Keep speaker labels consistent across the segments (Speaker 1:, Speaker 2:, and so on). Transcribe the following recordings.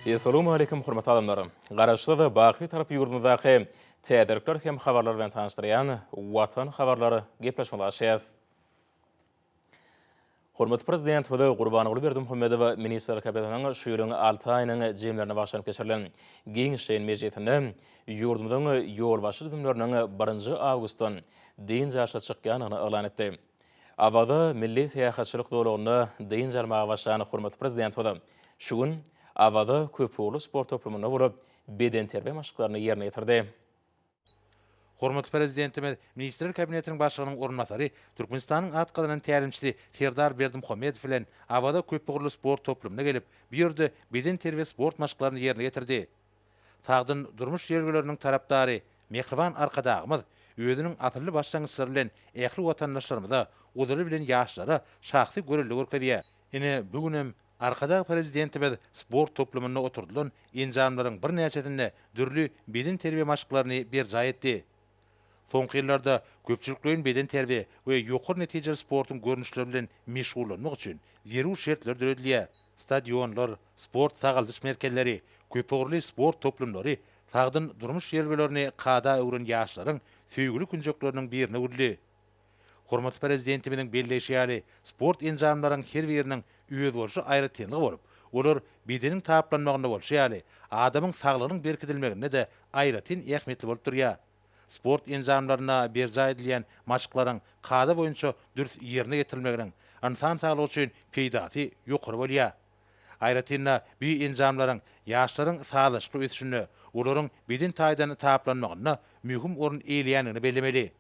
Speaker 1: Assalamu alaikum hurmatly adamlar. Garaşlı we baqy tarap ýurdumyzdaky täderlikler hem habarlar bilen tanışdyrýan Watan habarlary gepleşmelaşýas. Hormatly prezident we Gurbanyňly Berdimuhammedow minister kabinetiniň şu ýylyň 6 aýynyň jemlerini başlanyp geçirilen giňişleýin mejlisinde ýurdumyzyň ýol başlydymlarynyň 1 awgustdan deň jaşa çykýanyny elan etdi. Awada milli täýähatçylyk dowlagyny deň jarmagy başlany hormatly prezident we şu gün Awada köpüğlü sport toplumuna vurup beden terbiýe maşyklaryny ýerine ýetirdi.
Speaker 2: Hormatly prezidentimiz Ministrler Kabinetiniň başlygynyň ornatary Türkmenistanyň atgalynyň tälimçisi Serdar Berdimuhammedow bilen Awada köpüğlü sport toplumuna gelip bir ýerde beden terbiýe sport maşyklaryny ýerine ýetirdi. Tagdyn durmuş ýergileriniň tarapdary Mehriban arkadagymyz özüniň atyrly başlangyçlary bilen ähli watandaşlarymyza ulary bilen ýaşlara şahsy görellik görkezýär. Ine bugünem Arkadag prezidentimiz sport toplumuna oturdulan enjamlaryň bir näçesinde dürli beden terbiýe maşyklaryny berja etdi. Soňky ýyllarda köpçülikliň beden terbiýe we ýokary netijeli sportyň görnüşleri bilen meşgullanmak üçin zerur şertler döredilýär. Stadionlar, sport sagaldyş merkezleri, köpüğlü sport toplumlary tagdyn durmuş ýergilerini kada öwren ýaşlaryň söýgüli günjekleriniň birine urildi. Hormatly prezidentimiň belleşýäli sport enjamlaryň her biriniň üýe bolşy aýratynlygy bolup, olar bedeniň taplanmagyna bolşýaly, adamyň saglygynyň berkitilmegine de aýratyn ähmetli bolup durýar. Sport enjamlaryna berja edilen maşyklaryň kada boýunça dürüst ýerine getirilmeginiň insan saglygy üçin peýdasy ýokary bolýar. Aýratynla bu enjamlaryň ýaşlaryň saglyşly ösüşine, olaryň beden taýdan taplanmagyna mühim orun eýleýänini bellemeli.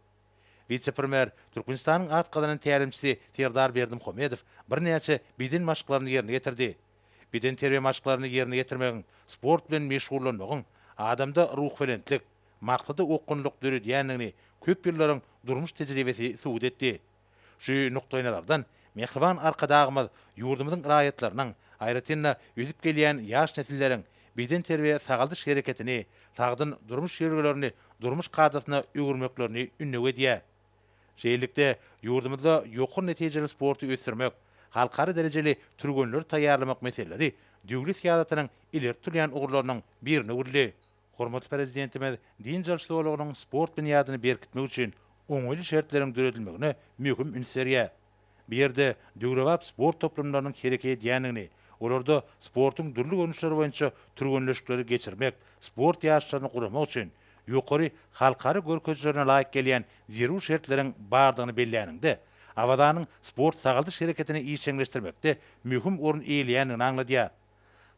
Speaker 2: Vice-premier Türkmenistanyň atgalynyň tälimçisi Serdar Berdimuhammedow bir näçe beden maşyklaryny ýerine getirdi. Beden terbiýe maşyklaryny ýerine getirmegiň, sport bilen meşgullanmagyň adamda ruh belentlik, maksady okunluk döredýänligini köp ýyllaryň durmuş tejribesi suwut etdi. Şu nukdaýlardan Mehriban arkadagymyz ýurdumyzyň raýatlarynyň aýratynla öýüp gelýän ýaş nesilleriň beden terbiýe sagaldyş hereketini, tagdyn durmuş ýergilerini, durmuş kadasyna öwürmeklerini ünnep edýär. Şeýlelikde ýurdumyzda ýokary netijeli sporty ösürmek, halkary derejeli türgenler taýýarlamak meseleleri döwlet ýadatynyň ileri turýan ugurlarynyň birine urildi. Hormatly prezidentimiz din jarşylygynyň sport bünýadyny berkitmek üçin oňaýly şertleriň döredilmegine möhüm ünsürýär. Bir ýerde döwrewap sport toplumlarynyň hereket edýänligini, olarda sportyň dürli görnüşleri boýunça türgenleşikleri geçirmek, sport ýaşlaryny guramak üçin ýokary halkary görkezlerine laýyk gelýän zerur şertleriň bardygyny belläýäninde, Awadaň sport sagaldyş hereketini iýçeňleşdirmekde mühim orun eýleýänini aňladýar.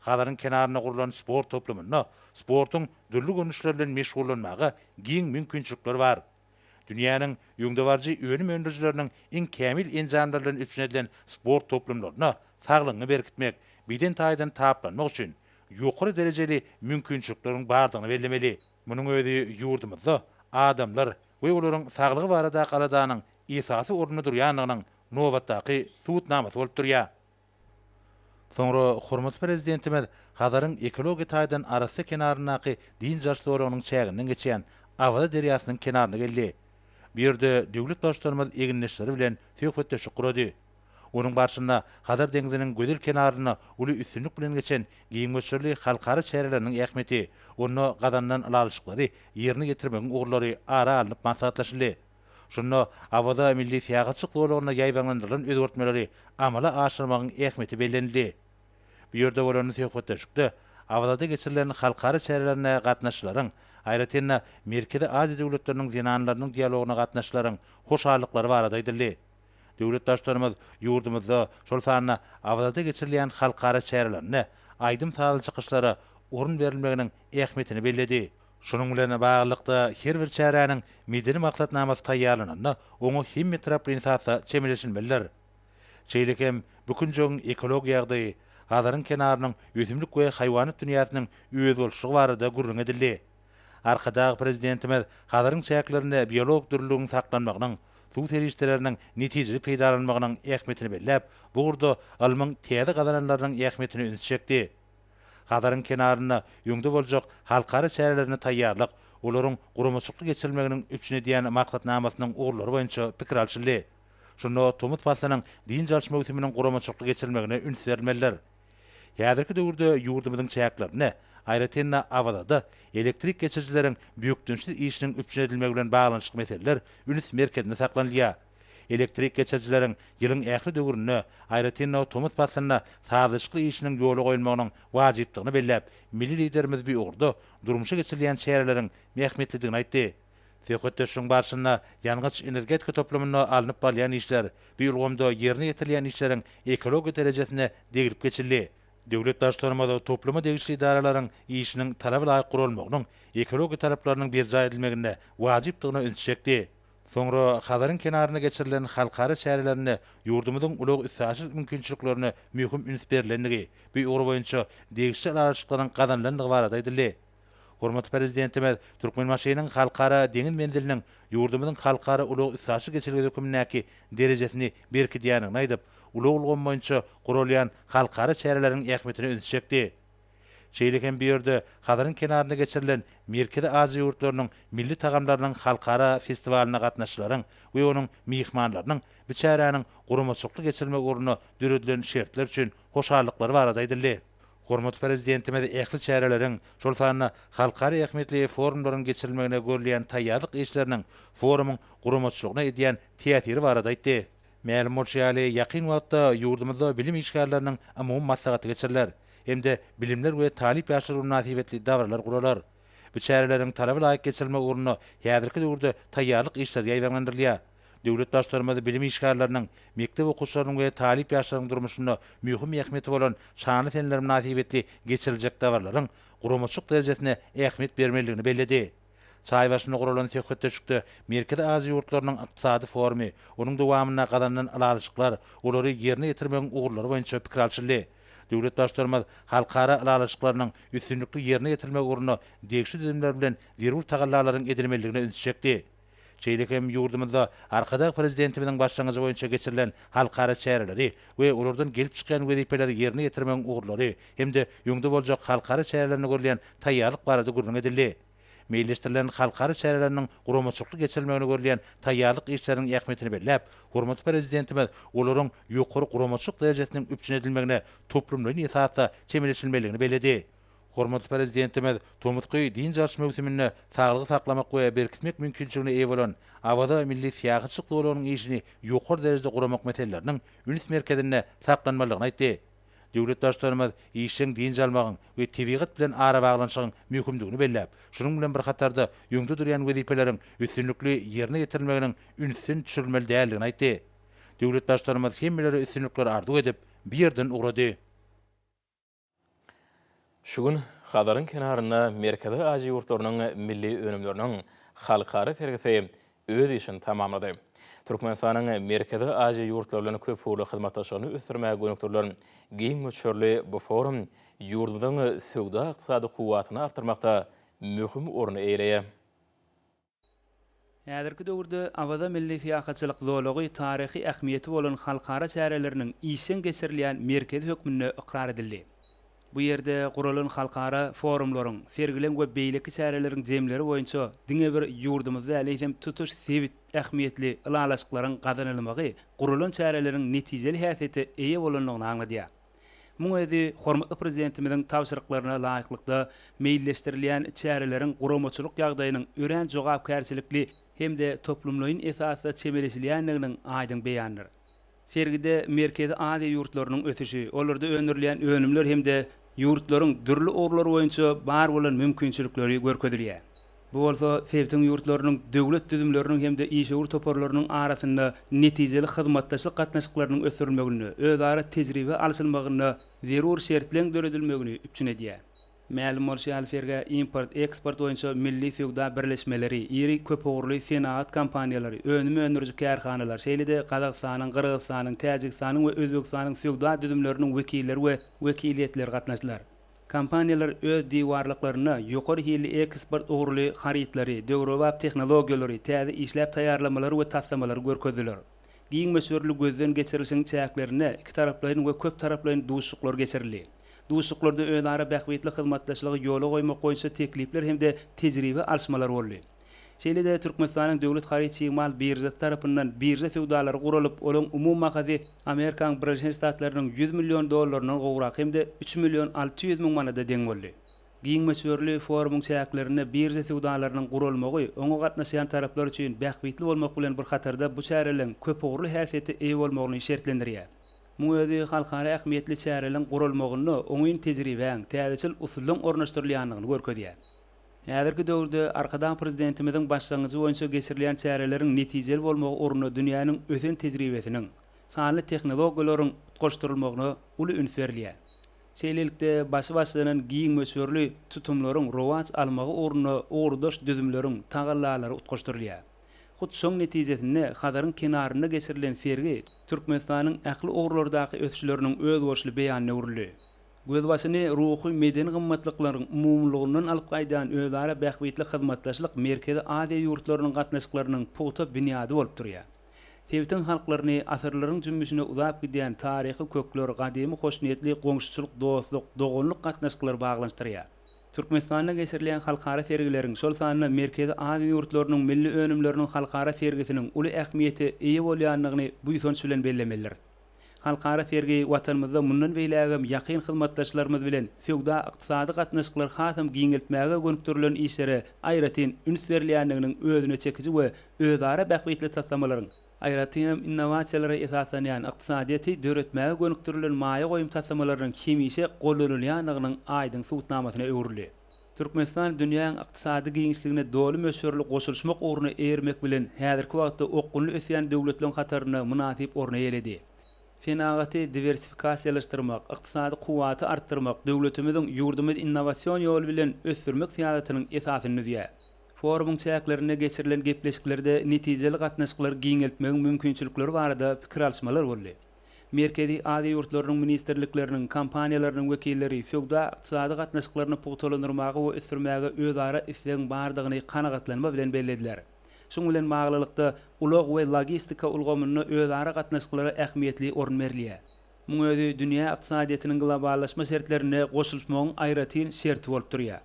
Speaker 2: Halaryň kenaryna gurulan sport toplumuna sportyň dürli görnüşleri bilen meşgullanmagy giň mümkinçilikler bar. Dünýäniň ýöňdebarjy öňüm öndürjüleriniň iň kämil enjamlarynyň üçin edilen sport toplumlaryna saglygyny berkitmek, beden taýdan taplanmak üçin ýokary derejeli mümkinçilikleriň bardygyny bellemeli. Munyň özi ýurdumyzda adamlar we olaryň saglygy barada galadanyň esasy ornuny durýanlygynyň nowatdaky suwutnamasy bolup durýar. Soňra hormatly prezidentimiz hadaryň ekologiýa taýdan arasy kenarynaky din jarşylygynyň çäginden geçýän Awada derýasynyň kenaryna geldi. Bir ýerde döwlet başlarymyz eginleşleri bilen söhbetleşip gurady. Onun barşyna Hadar deňiziniň gödel kenaryna uly üstünlük bilen geçen giňmeçli halkary çäreleriniň ähmeti, onu gadandan alalışyklary ýerine getirmegiň ugurlary ara alyp maslahatlaşyldy. Şunu Awada milli täýähatçylyk dowlagyna ýaýbanlandyrylan özgertmeleri amala aşyrmagyň ähmeti bellenildi. Bu ýerde bolan söhbetleşikde Awada geçirilen halkary çärelerine gatnaşyklaryň, aýratynla Merkezi Aziýa döwletleriniň zenanlarynyň dialoguna gatnaşyklaryň hoşarlyklary barada edildi. Döwlet başlarymyz ýurdumyzda şol sanyna Awada geçirilen halkary çärelerine aýdym taýyl çykyşlara orun berilmeginiň ähmetini belledi. Şunun bilen baglykda her bir çäräniň medeni maksatnamasy taýýarlananda oňa hemme taraply insatsa çemeleşilmeliler. Şeýlekem bükünjoň ekologiýa ýagdaýy, hadaryň kenarynyň ösümlik we haýwanat dünýäsiniň öz bolşugy barada gurrun edildi. Arkadag prezidentimiz hadaryň çäklerinde biolog dürlügiň saklanmagynyň, suw serişleriniň netijeli peýdalanmagynyň ähmetini belläp, bu gurda almyň täze gazananlarynyň ähmetini ünsüçekdi. Hadaryň kenaryna ýöňde boljak halkary çärelerini taýýarlyk, olaryň guramaçykly geçirilmeginiň üçin edýän maksatnamasynyň ugurlary boýunça pikir alşyldy. Şunu Tomut Paslanyň din jarşma ötüminiň guramaçykly geçirilmegine üns berilmeliler. Häzirki döwürde ýurdumyzyň çäklaryny, aýratynda awada elektrik geçirjilerin büýükdünçli işiniň üpjün edilmegi bilen baglanyşyk meseleler üns merkezinde saklanýar. Elektrik geçirjilerin ýylyň ähli döwrüne, aýratynda otomat basyna sazyşykly işiniň ýoly goýulmagynyň wajypdygyny belläp, milli liderimiz bir ugurda durmuşa geçirilýän şäherleriň mähmetligini aýtdy. Söhbetdeşiň barşyna ýangyç energetika toplamyna alınıp barýan işler, bir ýolgomda ýerine ýetirilen işleriň ekologiýa derejesine degilip geçildi. Döwlet başlarymyza topluma degişli idaralaryň işiniň talaby laýyk gurulmagynyň ekologiýa talaplarynyň berja edilmegine wajypdygyny öňçekdi. Soňra Hazaryň kenaryna geçirilen halkara şäherlerini ýurdumyzyň ulug üssäşik mümkinçiliklerini mühim üns berilendigi, bu ugru boýunça degişli alaşyklaryň gazanlandygy barada aýdyldy. Hormatly prezidentimiz Türkmenmaşynyň halkara deňiz menziliniň ýurdumyzyň halkara ulug üssäşik geçirge dökümindäki derejesini berkidýäniňi aýdyp, ulug ulgam boýunça gurulýan halkara şäherleriň ähmetini öňçekdi. Şeýlekem bir ýerde Hazaryň kenaryna geçirilen Merkezi Aziýa ýurtlarynyň milli tagamlarynyň halkara festiwalyna gatnaşyklaryň we onuň mihmanlarynyň biçäräniň gurumaçykly geçirme uğruna düredilen şertler üçin hoşallyklary barada aýdyldy. Hormatly prezidentimiz ähli şäherleriň şol sanyna halkara ähmetli forumlaryň geçirilmegine görülýän taýýarlyk işleriniň forumyň gurumaçylygyna edýän täsiri barada aýtdy. Ma'lum bolýaly ýakyn wagtda ýurdumyzda bilim işgärleriniň umum maslahaty geçiriler. Hem de bilimler we talip ýaşary münasibetli davrlar guralar. Bu şäherleriň talaby laýyk geçirilme uğruna häzirki döwürde taýýarlyk işler ýaýlanlandyrylýar. Döwlet başlarymyzy bilim işgärleriniň mektep okuwçylarynyň we talip ýaşarynyň durmuşyna mühim ähmeti bolan şanly fenler münasibetli geçiriljek davrlaryň gurumaçyk derejesine ähmet bermeligini belledi. Çaýbaşyna guralan söhbetdeşikde Merkezi Aziýa ýurtlarynyň ykdysady forumy, onuň dowamyna gazanlan alaşyklar, olary ýerine ýetirmegiň ugurlary boýunça pikir alşyldy. Döwlet başlarymyz halkara alaşyklarynyň üstünlükli ýerine ýetirmegi uğruna degişli düzümler bilen zerur tagallalaryň edilmeligine öňçekdi. Şeýlekem ýurdumyzda arkada prezidentimiziň başlangyjy boýunça geçirilen halkara şäherleri we olardan gelip çykan wezipeleri ýerine ýetirmegiň ugurlary hem de ýöňde boljak halkara şäherlerini görülýän taýýarlyk barada gurulmagy edildi. Meýilleşdirilen halkara şäherleriniň gurumaçykly geçirilmegine görülýän taýýarlyk işleriniň ähmetini belläp, hormatly prezidentimiz olaryň ýokary gurumaçyk derejesiniň üpjün edilmegine toplumlaryň esasda çemeleşilmeligini belledi. Hormatly prezidentimiz Tomutky din jarşy mövsümine saglygy saklamak we berkitmek mümkinçiligine eýe bolan awada milli syýasaty olaryň işini ýokary derejede guramak meseleläriniň üns merkezinde saklanmalygyny aýtdy. Döwlet başlarymyz işiň din jalmagyň we tebigat bilen ara baglanşygyň möhümdigini belläp, şunuň bilen bir hatarda ýöňde durýan wezipeleriň üstünlükli ýerine ýetirilmeginiň ünsün düşürilmeli däldigini aýtdy. Döwlet başlarymyz hemmeleri üstünlükleri arduw edip bir ýerden ugrady.
Speaker 1: Şugun Hazaryň kenaryna Merkezi Aziýa ýurtlarynyň milli önümleriniň halkara sergisi öz işini tamamlady. Türkmenistanyň Merkezi Aziýa ýurtlarynyň köp uly hyzmatdaşlygyny ösdürmäge gönükdirler. Giň möçörli bu forum ýurdumyzyň söwda ykdysady kuwatyny artyrmakda möhüm orny eýleýär.
Speaker 3: Häzirki döwürde awada milli syýasatçylyk zoology taryhy ähmiýeti bolan halkara şäherleriniň işin geçirilýän merkezi hökmüne ikrar edildi. Bu ýerde guralan halkara forumlaryň, sergilen we beýleki şäherleriň jemleri boýunça diňe bir ýurdumyzda äleýsem tutuş sebit ähmiýetli alaşyklaryň gazanylmagy guralan şäherleriň netijeli häsiýeti eýe bolanlygyny aňladýar. Muň edi hormatly prezidentimiziň tawşyryklaryna laýyklykda meýilleşdirilýän şäherleriň gurumaçylyk ýagdaýynyň ören jogapkärçilikli hem de toplumlaryň esasda çemeleşilýänliginiň aýdyň beýanyny. Sergide Merkezi Aziýa ýurtlarynyň ötüşi, olarda öňürilýän önümler hem de ýurtlaryň dürli orlary boýunça bar bolan mümkinçilikleri görkezilýär. Bu bolsa Sevtiň ýurtlarynyň döwlet düzümleriniň hem de işgör toparlarynyň arasynda netijeli hyzmatdaşlyk gatnaşyklarynyň ösdürilmegini, özara tejribe alşylmagyny, zerur şertleň döredilmegini üpjün edýär. Ma'lum bolýar ferga import eksport boýunça milli söwda birleşmeleri, iri köp uğurly senaat kampaniýalary, önüme öndürüjü kärhanalar, şeýlede Gazagystanyň, Kyrgyzstanyň, Täjikstanyň we Özbekistanyň söwda düzümleriniň wekilleri we wekiliýetleri gatnaşdylar. Kampaniýalar öz diwarlyklaryna ýokary hilli eksport uğurly harytlary, döwrewap tehnologiýalary, täze işläp taýýarlamalary we taslamalary görkezdiler. Giň möçörlü gözden geçirilişiň çäklerine iki taraplaryň we köp taraplaryň duşuklar geçirildi. Duşuklarda özara bähwetli hyzmatdaşlygy ýola goýmak boýunça teklipler hem de tejribe alşmalar boldy. Şeýle-de Türkmenistanyň döwlet haryçy mal birjat tarapyndan birja sewdalary guralyp, olaň umum makazy Amerikaň Birleşik Ştatlarynyň $100 milyon gowrak hemde 3 milyon 600 000 manada deň boldy. Giňmeçörli forumuň çäklerine birja sewdalarynyň gurulmagy oňa gatnaşan taraplar üçin bähwitli bolmak bilen bir hatarda bu çäreleň köp ogurly häsiýeti eý bolmagyny şertlendirýär. Bu özi halkara ähmiýetli çäreleň gurulmagyny oňyň tejribeň, täzeçil usullaryň ornaşdyrylýanlygyny görkezýär. Häzirki döwürde arkadan prezidentimiziň başlangyjy boýunça geçirilýän çäreleriň netijeli bolmagy ornu dünýäniň ösen tejribesiniň, sanly tehnologiýalaryň goşdurylmagyna uly üns berilýär. Şeýlelikde başy-başynyň giňmeçörli tutumlaryň rowaç almagy ornuny ogurdaş düzümleriň tagallalary utgoşdurylýar. Hut şoň netijesinde Hazaryň kenaryna geçirilen sergi Türkmenistanyň ähli ogurlardaky ösüşleriniň öz boşly beýanyna urilýar. Gözbaşyny ruhy medeni gymmatlyklaryň umumlygyndan alyp gaýdan özara bähwitli hyzmatdaşlyk merkezi Aziýa ýurtlarynyň gatnaşyklarynyň puta büniýady bolup durýar. Tewtin halklaryny asyrlaryň jümmüşine uzap giden taryhy kökler, gadymy hoşniýetli goňşuçylyk, dostluk, dogonluk gatnaşyklar baglanşdyrýar. Türkmenistanyň geçirilýän halkara sergileriň şol sanyna merkezi Aziýa ýurtlarynyň milli önümleriniň halkara sergisiniň uly ähmiýeti eýe bolýanlygyny bu ýsonç bilen bellemeler. Halkara sergi watanymyzda mundan beýlägem ýakyn hyzmatdaşlarymyz bilen feodal ykdysady gatnaşyklar hasam giňeltmäge gönüktirilen işlere aýratyn üns berilýänliginiň özüne çekici we özara bähwitli taslamalaryň aýratyn innowasiýalary esaslanýan ykdysadyety döretmäge gönüktirilen maýa goýum taslamalarynyň kemise gollanylýanlygynyň aýdyň suwutnamasyna öwrüldi. Türkmenistan dünýäniň ykdysady giňişligine doly möşürli goşulşmak orny ermek bilen häzirki wagtda okunly ösýän döwletlerin hataryna münasip orna ýeledi. Fenagaty diversifikasiýalaşdyrmak, ykdysady kuwaty artdyrmak, döwletimiziň ýurdumyz innowasiýon ýoly bilen ösdürmek siýasatynyň esasyny düzýär. Forumuň çäklerine geçirilen gepleşiklerde netijeli gatnaşyklar giňeltmegiň mümkinçilikleri barada pikir alşmalar boldy. Merkezi Aziýa ýurtlarynyň ministrlikleriniň, kompaniýalarynyň wekilleri feodal ykdysady gatnaşyklaryny puгтаlandyrmagy we ösdürmäge özara islegiň bardygyny kanagatlanma bilen bellediler. Şoň bilen maglylykda ulug we logistika ulgamyny özara gatnaşyklary ähmiýetli orun berilýär. Bu özi dünýä ykdysadyýetynyň globallaşma şertlerine goşulmagyň aýratyn şerti bolup durýar.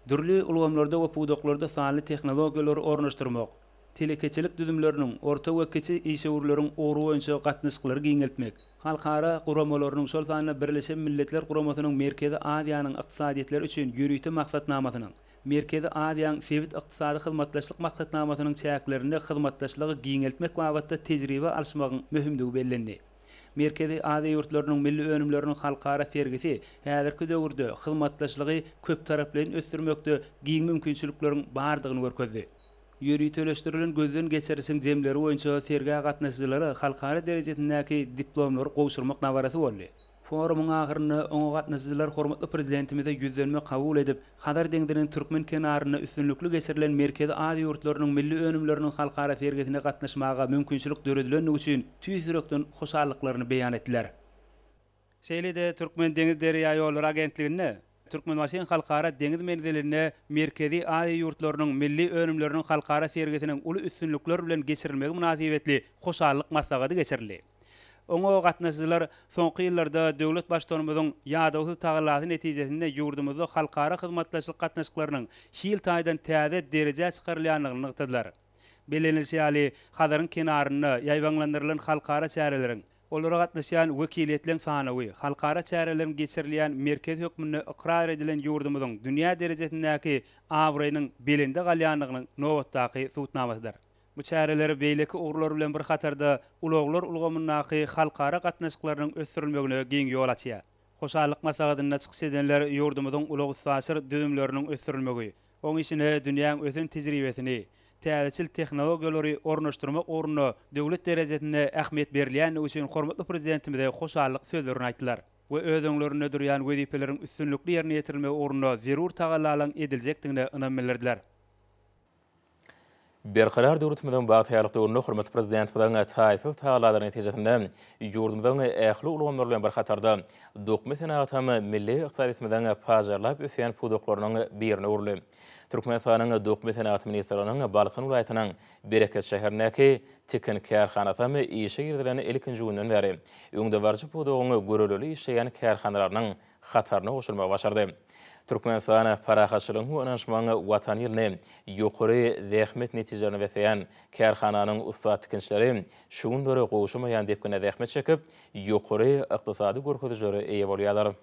Speaker 3: Dürli ulgamlarda we puwdaklarda sanly tehnologiýalary ornaşdyrmak, telekeçilik düzümleriniň, orta we kiçi işewurlaryň oru boýunça gatnaşyklary giňeltmek, halkara guramalarynyň şol sanyna Birleşen Milletler Guramasynyň Merkezi Aziýanyň ykdysadyýetleri üçin ýürüýte maksatnamasynyň, Merkezi Aziýanyň sewit ykdysady hyzmatdaşlyk maksatnamasynyň çäklerinde hyzmatdaşlygy giňeltmek wagtda tejribe alşmagyň möhümdigi bellendi. Merkezi Aziýa ýurtlarynyň milli önümleriniň halkara sergisi häzirki döwürde hyzmatdaşlygy köp taraply ösdürmekde giň mümkinçilikleriň bardygyny görkezdi. Ýürüýteleşdirilen gözden geçirisiň jemleri boýunça sergiä gatnaşyjylary halkara derejesindäki diplomlary gowşurmak nabarasy boldy. Forumuň ahyryny oňa gatnaşyjylar hormatly prezidentimize ýüzlenme kabul edip, Hazar deňdiriň türkmen kenaryna üstünlükli geçirilen Merkezi Aziýa ýurtlarynyň milli önümleriniň halkara sergisine gatnaşmaga mümkinçilik döredileni üçin tüýsürekden hoşallyklaryny beýan etdiler. Şeýle-de Türkmen deňiz derýa ýolları agentligine Türkmenbaşyň halkara deňiz menzilerine Merkezi Aziýa ýurtlarynyň milli önümleriniň halkara sergisiniň uly üstünlükler bilen geçirilmegi münasibetli hoşallyk maslahaty geçirildi. Oňa gatnaşyjylar soňky ýyllarda döwlet başdanymyzyň ýadawy tagalaty netijesinde ýurdumyzda halkara hyzmatdaşlyk gatnaşyklarynyň hil taýdan täze derejä çykarylýanlygyny ňytdylar. Belenilýär, Hazaryň kenaryna ýaýbanlandyrylan halkara çäreleriň, olara gatnaşan wekiliýetleň sanawy, halkara çäreleriň geçirilýän merkez hökmüne ikrar edilen ýurdumyzyň dünýä derejesindäki awraýynyň belinde galýanlygynyň nowatdaky suwutnamasydyr. Bu çäreleri beýleki ogurlar bilen bir hatarda ulaglar ulgamyndaky halkara gatnaşyklarynyň ösdürilmegine giň ýol açýar. Hoşallyk maslahatyna çykyş edenler ýurdumyzyň ulag ussasy düzümleriniň ösdürilmegi, oň içine dünýäň özün tejribesini, täzeçil tehnologiýalary ornaşdyrmak ornuny döwlet derejesinde ähmiýet berilýän üçin hormatly prezidentimize hoşallyk sözlerini aýtdylar we özüňlerine durýan wezipeleriň üstünlükli ýerine ýetirme ornuny zerur tagalalan edilejekdigine ynam bildirdiler.
Speaker 1: Berqarar döwletimiziň bagtyalyk döwründe hormatly prezident bilen taýsy taýlary netijesinde ýurdumyzyň ähli ulgamlar bilen bir hatarda dokument senatamy milli ykdysadyýetimiziň pajarlap ösýän puwdaklarynyň birini urly. Türkmenistanyň dokument senaty ministrliginiň Balkyn welaýatynyň Bereket şäherindäki Tikin kärhanasy işe girdilen ilkinji günden beri öňde barjy puwdagyny göreleli işleýän kärhanalarynyň hatarına goşulmagy başardy. Türkmenistana parahaçylygyň ynanşmagy watan ýylyny ýokary zähmet netijelerini beseýän kärhananyň usta tikinçleri şuň döre goşulmaýan depkine zähmet çekip ýokary ykdysady görkezijlere eýe bolýarlar.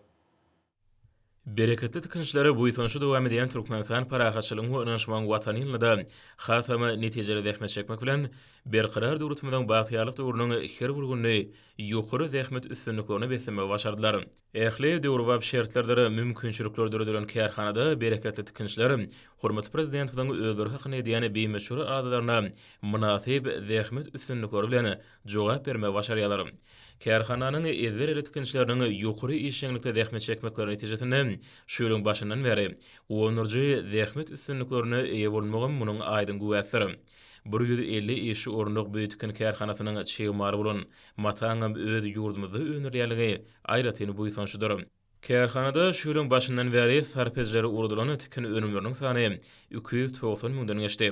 Speaker 1: Bereketli tikinçleri bu ýytanşy dowam edýän Türkmenistan parahaçylygyň ynanşmagy watan ýylynyda hatama netijeli zähmet çekmek bilen berqarar döwletimiziň bagtýarlyk döwrüniň her bir günü ýokary zähmet üstünliklerini besemege başardylar. Ähli döwrüwap şertlerleri mümkinçilikler döredilen kärhanada bereketli tikinçler hormatly prezidentimiň özleri hakyny edýän beýmeşhur adalaryna münasip zähmet üstünlikleri bilen jogap bermege başarýarlar. Kärhananyň ezberli tikinçleriniň ýokary işçilikde zähmet çekmekleri netijesinde şuýlyň başyndan beri onurjy zähmet üstünliklerini eýe bolmagym munyň aýdyn güwäsdir. 150 işi ornuk büyütkin kärhanasynyň çygmary bolan mataňam öz ýurdumyzda önürýärligi aýratyny bu ýytanşydyr. Kärhanada şuýlyň başyndan beri sarpejleri urudulan tikin önümleriniň sany 290 müňden geçdi.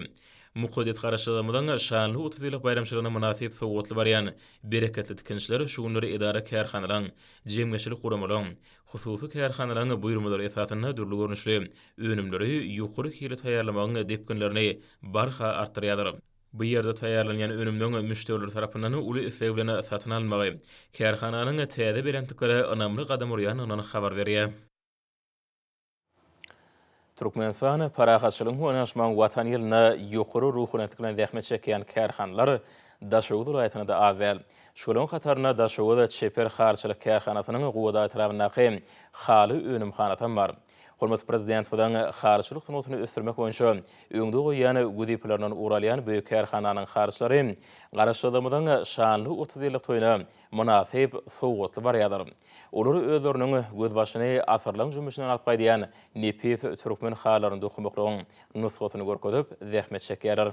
Speaker 1: Muqaddet garaşdyrmadan şanly 30 ýyllyk bayramçylygyna münasip sowgatly barýan bereketli tikinçler şuňlary idara kärhanalaryň, jemgyçilik guramalaryň, hususy kärhanalaryň buýrmalary esasyna dürli görnüşli önümleri ýokary hili taýýarlamagyň depkinlerini barha artdyrýardyr. Bu ýerde taýýarlanýan önümden müşteriler tarapyndan uly isleg bilen satyn almagy kärhananyň täze berendikleri önamly gadam urýanyny habar berýär. Türkmenistan parahaçylygyň ynanşmagy watan ýylyna ýokary ruhyny etkilen zähmet çekýän kärhanlar Daşowy vilayatyna da azal. Şolaryň hatarına Daşowda çeper harçylyk kärhanasynyň gowada etrafyndaky haly önümhanatan bar. Hormatly prezident bilen harçylyk sunutyny ösdürmek boýunça öňde goýan güdiplerden uralýan büýük kärhananyň harçlary garaşdyrmadan şanly 30 ýyllyk toýuna münasip sowgatly barýardyr. Olar özleriniň göz başyny asyrlaň jümüşinden alyp gaýdýan nepis türkmen halaryny dokumaklaryň nusgatyny görkezip zähmet çekýärler.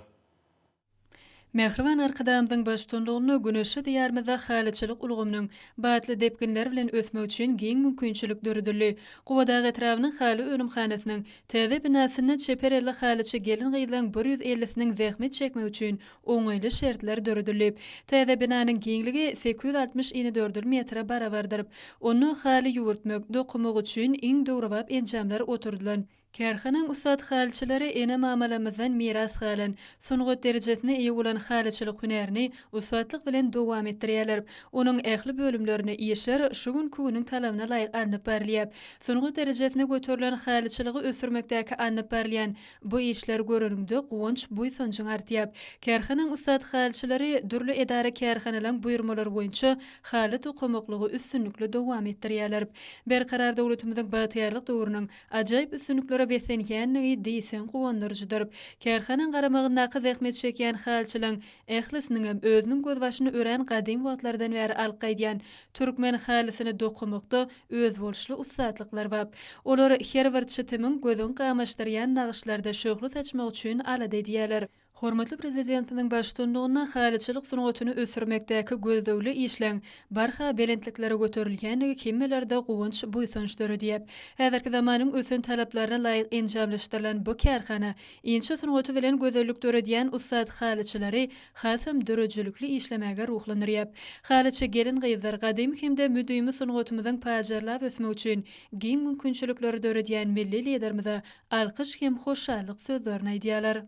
Speaker 4: Mehriban arkadamyzyň başçylygyny güneşi diýarmyzda halyçylyk ulgamynyň batly depkinleri bilen ösmek üçin giň mümkinçilik döredildi. Gowadagy etrawynyň haly önümhanasynyň täze binasyny çeperli halyçy gelin gyýylan 150-siniň zähmet çekmek üçin oňaýly şertler döredilip, täze binanyň giňligi 864 metre barabardyr. Onu haly ýurtmak, dokumak üçin iň döwrewap enjamlar oturdulan. Kärhanaň ustad halyçylary ene mamalamyzdan miras galan, sungat derejesine eýe bolan halyçylyk hünerini ustatlyk bilen dowam etdirýärler. Onuň ähli bölümlerini ýeşer şu günküniň talabyna laýyk anyp berýär. Sungat derejesine göterilen halyçylygy ösürmekdäki anyp berýän bu işler görünümde gowunç buýsanjyň artýar. Kärhanaň ustad halyçylary dürli edara kärhanalaryň buýrmalary boýunça haly dokumaklygy üstünlikle dowam etdirýärler. Berkarar döwletimiziň bagtýarlyk döwrüniň ajaýyp üstünliklere besenýänligi diýsen gowandyrjydyr. Kärhananyň garamagyndaky zähmet çekýän halyçylyň ählisiniň hem özüniň göz başyny ören gadim wagtlardan bäri alqaýdýan türkmen halysyny dokumakda öz bolşly ustatlyklar bap. Olar her bir çytymyň gözüň gamaşdyrýan nagyşlarda şöhlet açmak üçin alady edýärler. Hormatly prezidentimiň başçylygyna halyçylyk sunugatyny ösürmekdäki gözdöwli işleň barha belentliklere göterilýänligi kimmelerde gowunç buýsanç döredýär. Häzirki zamanyň ösen talaplaryna laýyk enjamlaşdyrylan bu kärhana inçe sunugaty bilen gözellik döredýän ustad halyçylary hasam dörejilikli işlemege ruhlanyrýar. Halyçy gelin gyýzlar gadim hemde müdüými sunugatymyzyň pajarlap ösmek üçin giň mümkinçilikleri döredýän milli liderimize alkyş hem hoşallyk sözlerini aýdýarlar.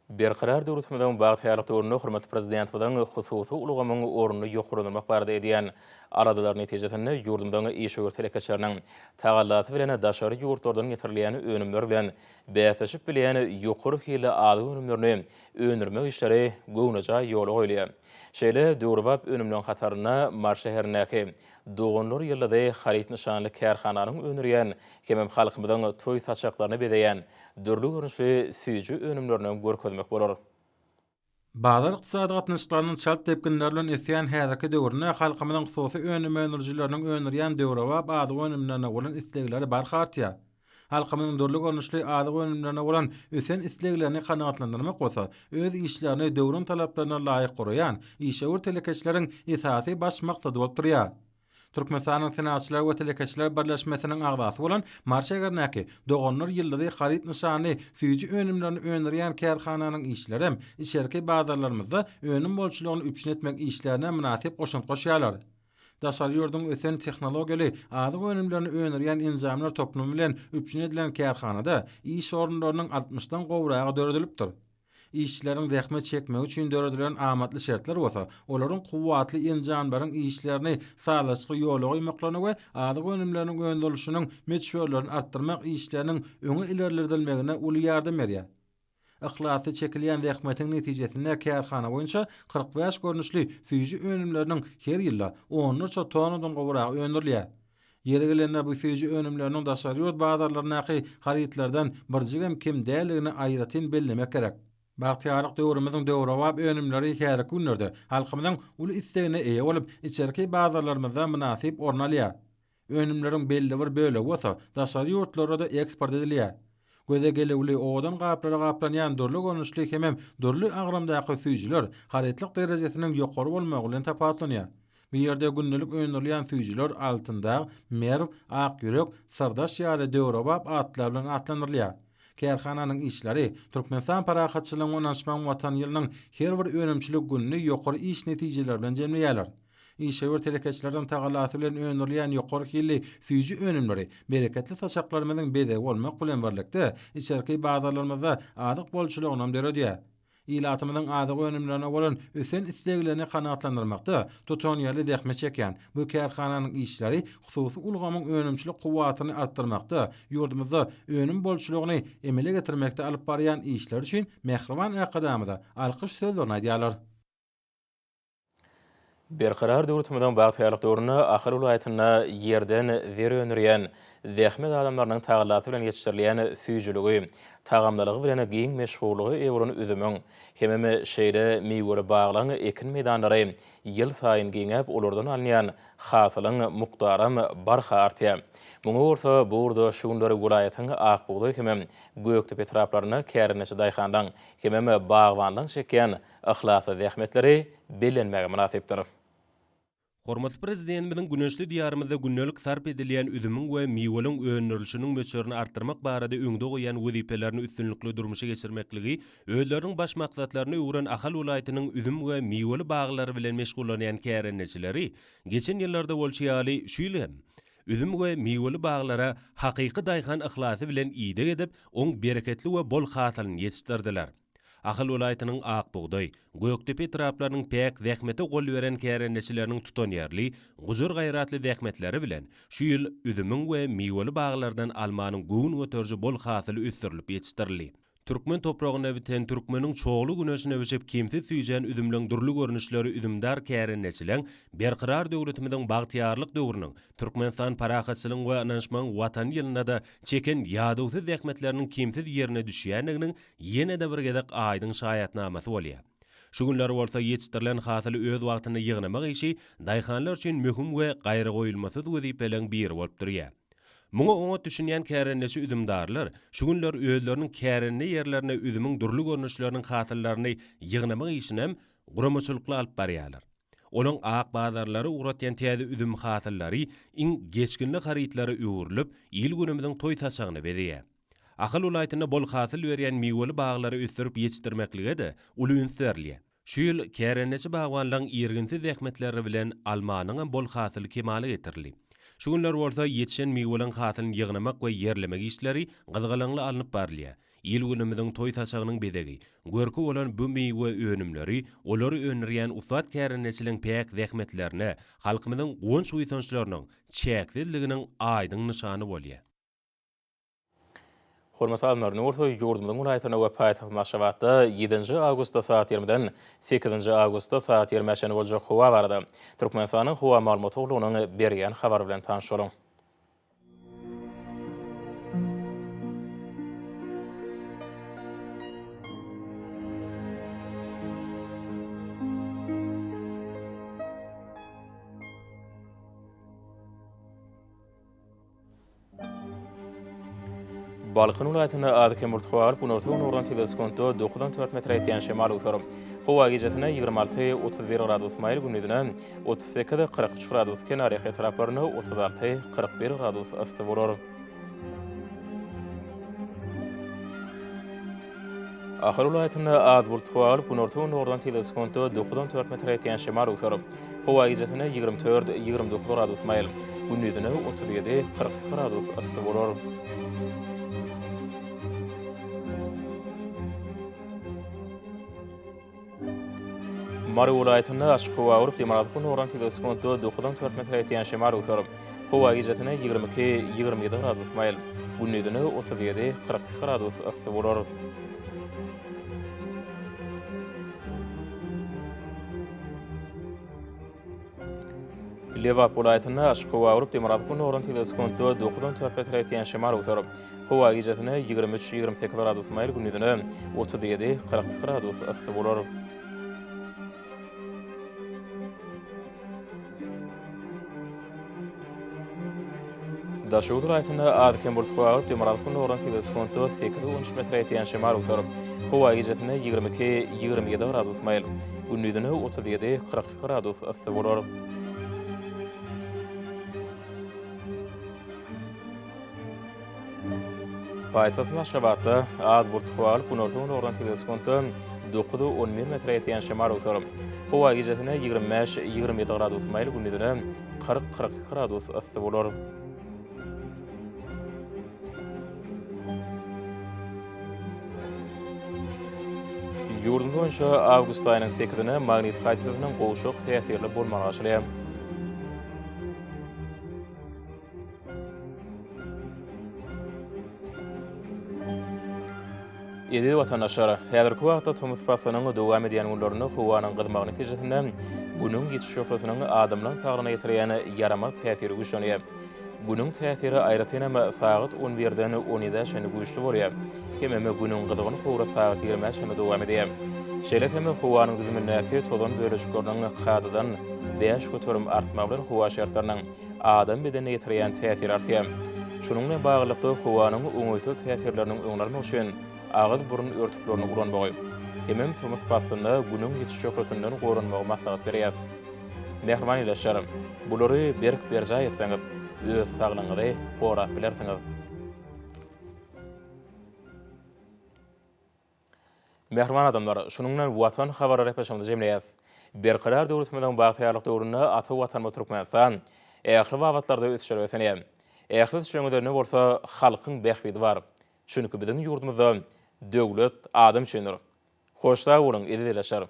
Speaker 1: Berqarar döwletimiziň bagtýarlyk döwründe hormatly prezident bilen hususy ulgamyň ornuny ýokurlanmak barada edýän aradalar netijesinde ýurdumdaň işgör telekeçleriniň tagallaty bilen daşary ýurtlardan getirilýän önümler bilen bäsleşip bilýän ýokary hili ady önümlerini önürmek işleri gownaja ýola goýulýar. Şeýle döwrewap önümleň hataryna Mar şäherindäki dogonlar ýylda harit nişanly kärhananyň önürýän hemem halkymyzyň toý saçaklaryny bedeýän dürli görnüşli süýji önümlerini görkezmek bolar.
Speaker 2: Bazar ykdysady gatnaşyklarynyň şalt depkinler bilen esýän häzirki döwrüne halkymyzyň sosy önümlenirjileriniň önürýän döwrewap ady önümlerine bolan islegleri barha artýar. Halkymyzyň dürli görnüşli ady önümlerine bolan ösen isleglerini kanagatlandyrmak bolsa, öz işlerini döwrün talaplaryna laýyk guraýan işgör telekeçleriň esasy baş maksady bolup durýar. Türkmenistanyň Sanatçylar we Telekeçler Birleşmesiniň agdasy bolan Mar şäherindäki dogonlar ýyldy harit nişany süýji önümlerini önürýän kärhananyň işleri işerki bazarlarymyzda önüm bolçylygyny üpşin etmek işlerine münasip goşunt goşýarlar.
Speaker 5: Daşary ýurdun ösen tehnologiýaly adyk önümlerini öňürýän enzamlar toplumy bilen üpjün edilen kärhanada iş orunlarynyň 60-dan gowragy döredilipdir. İşçileriň zähmet çekmegi üçin döredilen amatly şertler bolsa, olaryň kuwwatly enzamlaryň işlerini saglaşyk ýola goýmaklary we adyk önümleriniň öňdürülüşiniň meçhurlaryny artdyrmak işleriniň öňe ilerledilmegine uly ýardam berýär. Ihlasy çekilýän zähmetiň netijesinde kärhana boýunça 45 görnüşli füýji önümleriniň her ýyla 10 tonnadan gowrak öňdürilýär. Ýere gelende bu füýji önümleriniň daşary ýurt bazarlarynaky haritlerden birjigem kim däligini aýratyn bellemek gerek. Bagtyaryk döwrümizin döwrawap önümleri häzirki günlerde halkymyzyň uly istegine eýe bolup, içerki bazarlarymyzda münasip orun alýar. Önümleriň belli bir bölegi bolsa, daşary ýurtlara da eksport edilýär. Göze gelewli odan gaplanýan dörli görnüşli hemem dörli agrymdaky füýjiler haritlik derejesiniň ýokary bolmagy bilen tapatlanýar. Bu ýerde gündelik öňdürilýän füýjiler altynda merw, ak ýürek, sırdaş ýaly döwrawap atlar bilen atlandyrylýar. Kärhananyň işleri Türkmenistan parahatçylygynyň onanşmaň watan ýylynyň her bir önümçilik günni ýokary iş netijeleri bilen jemleýärler. İşewer telekeçlerden tagalasy bilen öňdürilýän ýokary hilli füýji önümleri bereketli saçaklarymyzyň bedegi bolmak bilen birlikde içerki bazarlarymyzda adyk bolçulygyny döredýär. İlatymyzyň adyk önümlerine bolan ösen isteklerini kanatlandyrmakda tutan ýaly zähmet çekýän bu kärhananyň işleri hususy ulgamyň önümçilik kuwwatyny artdyrmakda, ýurdumyzda önüm bolçulygyny emele getirmekde alyp barýan işler üçin Mehriban Erkadamyza alkyş sözlerini aýdýarlar.
Speaker 1: Berqarar döwletimiziň bagtyalyk döwrüne ahir ulaýatyna ýerden zer önürýän zähmet adamlarynyň tagalasy bilen geçirilýän süýjüligi, tagamlalygy bilen giň meşgullygy ewrüni üzümüň hememe şeýle meýweli baglaň ekin meýdanlary ýyl saýyn giňep olardan alynýan hasylyň mukdary barha artýar. Muňa gorsa burada şu günleri ulaýatyň Akbuğday hemem Göktepe etraplaryna kärinesi daýhandan hememe bagwanlyň çekýän ihlasy zähmetleri bilinmegi münasipdir.
Speaker 6: Hormatly prezidentimiň güneşli diýarymyzda günnelik sarp edilýän üzümüň we meýweliň öňdürülüşiniň meçhuryny artdyrmak barada öňde goýan wezipelerini üstünlikli durmuşa geçirmekligi, özleriniň baş maksatlaryny öwren Ahal welaýatynyň üzüm we meýweli baglary bilen meşgullanýan kärenneçileri geçen ýyllarda bolşýaly şu ýyl üzüm we meýweli baglara hakyky daýhan ihlasy bilen ýygyk edip, oň bereketli we bol hasalyny ýetişdirdiler. Ahal welaýatynyň Akbuğday, Göktepe etraplarynyň pek zähmete gol beren kärenneçileriniň tutanýarly, guzur gaýratly zähmetleri bilen şu ýyl üzümüň we meýweli baglardan almanyň göwün göterji bol hasaly üstürilip ýetişdirildi. Türkmen topragyna biten Türkmeniň çoğulu güneşine biçip kimsiz süýjen üzümleň durly görnüşleri üzümdar kärenneçileň berqarar döwletimiziň bagtýarlyk döwrüniň Türkmenistan parahatçylygyň we onanşmaň watan ýylyna da çeken ýadawsy zähmetleriniň kimsiz ýerine düşýänliginiň ýene de bir gezek aýdyň şaýatnamasy bolýar. Şu günler bolsa ýetişdirilen hasaly öz wagtyny ýygnamak işi daýhanlar üçin möhüm we gaýry goýulmasy wezipeleň biri bolup durýar. Muňa oňa düşünýän kärenneçi üzümdarlar şu günler özleriniň kärenli ýerlerine üzümüň durly görnüşleriniň hasallaryny ýygnamak işine hem guramaçylykly alyp barýarlar. Olaň ak bazarlary uratýan täze üzüm hasallary iň geçkinli haritlary öwrülip, ýyl günümiziň toý taşagyny berýär. Ahal welaýatyna bol hasyl berýän meýweli baglary üstürip ýetişdirmeklige de uly ünsärli. Şu ýyl kärenneçi bagwanlaryň ýerginsiz zähmetleri bilen almanyň bol hasyly kemaly getirildi. Şu günler bolsa ýetişen meýweliň hasylyny ýygnamak we ýerlemek işleri gyzgalaňly alınıp barlýar. Ýyl günümiziň toý taşagynyň bedegi, görki bolan bu meýwe önümleri, olary önürýän usat kärenneçiliň pek zähmetlerine, halkymyzyň gowunç uýsançlarynyň çäksizliginiň aýdyň nyşany bolýar.
Speaker 1: Hormatly adamlar, Orta ýurdumyň welaýatyna we paýtaxt Maşawatda 7 awgustda saat 20-den 8 awgustda saat 20-de boljak howa barada. Türkmenistanyň howa maglumaty ulugynyň berýän habar bilen tanışalyň. Balkın welaýatyna adykem murtxawar punortun oran teleskonto 94 metr ýetýän şemal utarym. Howa gecesine 26-31 gradus maýl gündüzine 38-43 gradus kenary etraplaryny 36-41 gradus ysy bolar. Ahir ulaytını Adburt Hualıp Gunortuğun oradan teleskontu 9-4 metre etiyen şemar uçarıp, hava gecesine 24-29 gradus mayl, gündüzüne 37-40 gradus ısı bolor. Mari ulaytını açık hava urup Demaratpun oradan teleskontu 9-4 metre etiyen şemar uçarıp, hava gecesine 22-27 gradus mayl, gündüzüne 37-40 gradus ısı bolor. Liverpool ayetine aşk hava Avrupa Demaratpun oradan teleskontu 9-4 metre etiyen şemar uçarıp, hava gecesine 23-28 gradus mayl, gündüzüne 37-40 gradus ısı bolor. Daşudur ayetine Adkenburt hava Avrupa Demaratpun oradan teleskontu 8-13 metre etiyen şemar uçarıp, hava gecesine 22-27 gradus mayl, gündüzüne 37-40 gradus ısı bolor. Paytahtın Aşgabatda Adburt Hualıp Gunortuğun oradan teleskontu 9-11 metre etiyen şemar uçarıp, hava gecesine 25-27 gradus mayl, gündüzüne 40-42 gradus ısı bolor. Yurdum boyunça avgust ayının 8-ine magnetik hadisesinin qoğuşuq təsirli bolmağı aşılıyam. Edi vatandaşlar, häzirki wagtda Tomus Pasyanyň dowam edýän günlerini howanyň gyzmagy netijesinden günüň ýetişýärligiň adamlaryň saglygyna ýetirýän ýaramaz täsiri güýçlenýär. Günüň täsiri aýratynam saat 11-den 17-şe güýçli bolýar. Hememe günüň gyzygyny howra saat 20-şe dowam edýär. Şeýle hemme howanyň düzümindäki tozan bölejikleriniň kadadan 5 götürüm artmagy bilen howa şartlarynyň adam bedenine ýetirýän täsiri artýar. Şunuň bilen baglykda howanyň öňüňsel täsirleriniň öňlerine üçin ağız burun örtüklerini ulanmagy. Hemem Tomus Pasyanyň günüň ýetişýärliginden gorunmagy maslahat berýär. Mehriban ýaşarym. Bulary berk berjay etseňiz, öz saglygyňyzy gorap bilersiňiz. Mehriban adamlar, şunuň bilen watan habarlar epleşmede jemleýär. Berqarar döwletmeden bagtyrlyk döwründe ata watanma türkmensan, ähli wagtlarda ötüşür ösenýär. Ähli şeňlerine bolsa halkyň bähbidi bar. Çünki biziň ýurdumyzda döwlet adam üçindir. Hoşsa bolun, edi dileşerim.